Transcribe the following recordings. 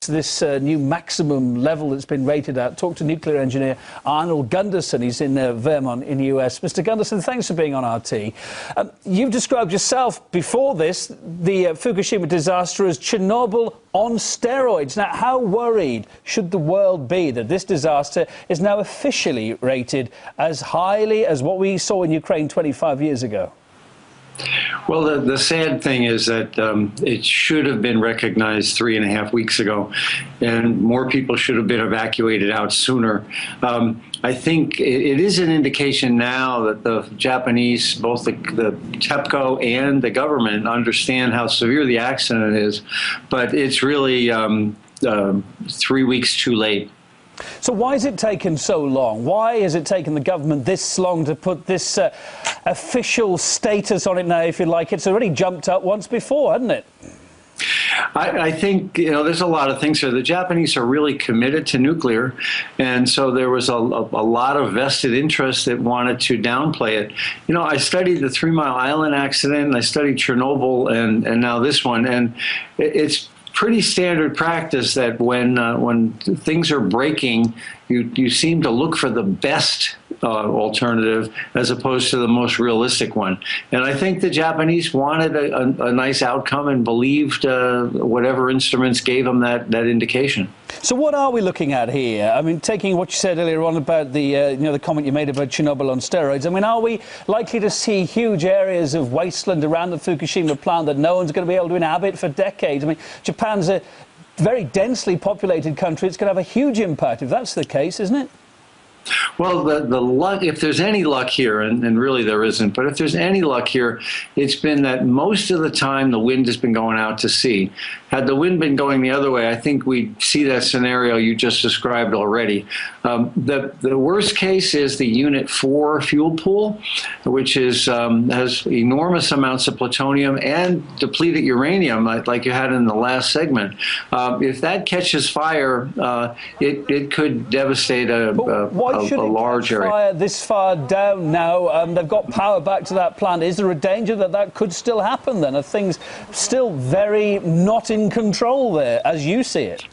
this new maximum level that's been rated at. Talk to nuclear engineer Arnie Gundersen. He's in Vermont in the US. Mr. Gundersen, thanks for being on RT. You've described yourself before this, the Fukushima disaster, as Chernobyl on steroids. Now, how worried should the world be that this disaster is now officially rated as highly as what we saw in Ukraine 25 years ago? Well, the sad thing is that it should have been recognized 3.5 weeks ago, and more people should have been evacuated out sooner. I think it is an indication now that the Japanese, both the Tepco and the government, understand how severe the accident is, but it's really 3 weeks too late. So why has it taken so long? Why has it taken the government this long to put this official status on it now, if you like? It's already jumped up once before, hasn't it? I think, there's a lot of things here. The Japanese are really committed to nuclear, and so there was a lot of vested interest that wanted to downplay it. I studied the 3 Mile Island accident, and I studied Chernobyl, and now this one, and it's pretty standard practice that when things are breaking, you seem to look for the best alternative as opposed to the most realistic one. And I think the Japanese wanted a nice outcome and believed whatever instruments gave them that indication. So what are we looking at here? I mean, taking what you said earlier on about the the comment you made about Chernobyl on steroids, I mean, are we likely to see huge areas of wasteland around the Fukushima plant that no one's going to be able to inhabit for decades? I mean, Japan's a very densely populated country. It's going to have a huge impact if that's the case, isn't it? Well, the luck, if there's any luck here, and really there isn't, but if there's any luck here, it's been that most of the time the wind has been going out to sea. Had the wind been going the other way, I think we'd see that scenario you just described already. The worst case is the Unit 4 fuel pool, which is has enormous amounts of plutonium and depleted uranium, like you had in the last segment. If that catches fire, it could devastate a large area. Fire this far down now? They've got power back to that plant. Is there a danger that that could still happen then? Are things still very not in control there, as you see it?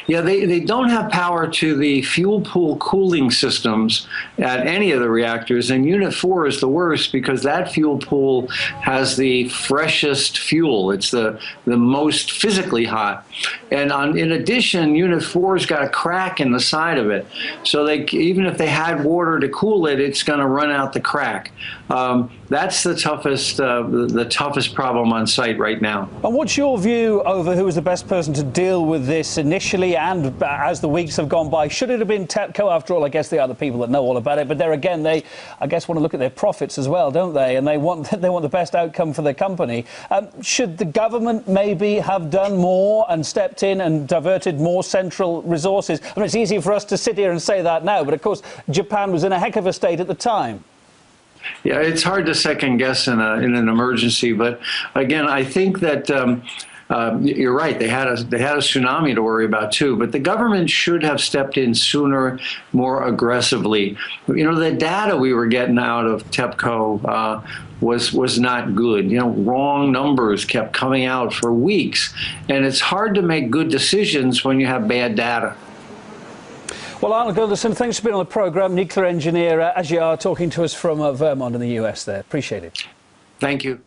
Yeah, they don't have power to the fuel pool cooling systems at any of the reactors, and Unit 4 is the worst because that fuel pool has the freshest fuel. It's the most physically hot. And in addition, Unit 4's got a crack in the side of it. So even if they had water to cool it, it's going to run out the crack. That's the toughest problem on site right now. And what's your view over who was the best person to deal with this initially and as the weeks have gone by? Should it have been Tepco? After all, I guess they are the people that know all about it. But there again, they, I guess, want to look at their profits as well, don't they? And they want the best outcome for their company. Should the government maybe have done more and stepped in and diverted more central resources? I mean, it's easy for us to sit here and say that now, but of course, Japan was in a heck of a state at the time. Yeah, it's hard to second guess in an emergency, but again, I think that you're right. They had a tsunami to worry about too, but the government should have stepped in sooner, more aggressively. The data we were getting out of Tepco was not good. Wrong numbers kept coming out for weeks, and it's hard to make good decisions when you have bad data. Well, Arnie Gundersen, thanks for being on the programme. Nuclear engineer, as you are, talking to us from Vermont in the US there. Appreciate it. Thank you.